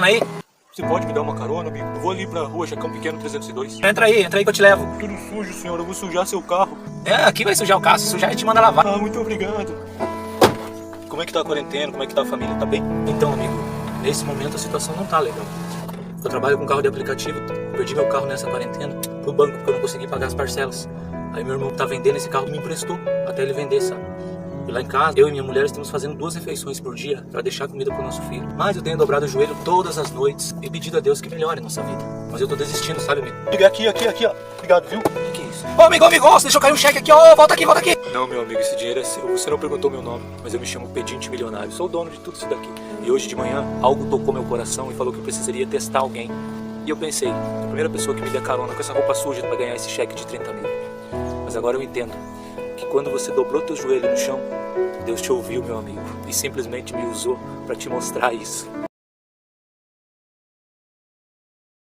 Aí? Você pode me dar uma carona, amigo? Eu vou ali pra rua Jacão Pequeno 302. Entra aí que eu te levo. Tudo sujo, senhor. Eu vou sujar seu carro. Aqui vai sujar o carro. Se sujar, a gente manda lavar. Ah, muito obrigado. Como é que tá a quarentena? Como é que tá a família? Tá bem? Então, amigo, nesse momento a situação não tá legal. Eu trabalho com carro de aplicativo. Perdi meu carro nessa quarentena pro banco porque eu não consegui pagar as parcelas. Aí meu irmão que tá vendendo esse carro me emprestou até ele vender, sabe? E lá em casa, eu e minha mulher estamos fazendo 2 refeições por dia para deixar comida pro nosso filho. Mas eu tenho dobrado o joelho todas as noites e pedido a Deus que melhore nossa vida. Mas eu tô desistindo, sabe, amigo? Liga aqui, ó. Obrigado, viu? Que é isso? Ô, amigo, você deixou cair um cheque aqui, ó. Volta aqui. Não, meu amigo, esse dinheiro é seu. Você não perguntou meu nome, mas eu me chamo Pedinte Milionário. Sou o dono de tudo isso daqui. E hoje de manhã, algo tocou meu coração e falou que eu precisaria testar alguém. E eu pensei, a primeira pessoa que me der carona com essa roupa suja vai ganhar esse cheque de 30 mil. Mas agora eu entendo que quando você dobrou teu joelho no chão, Deus te ouviu, meu amigo, e simplesmente me usou para te mostrar isso.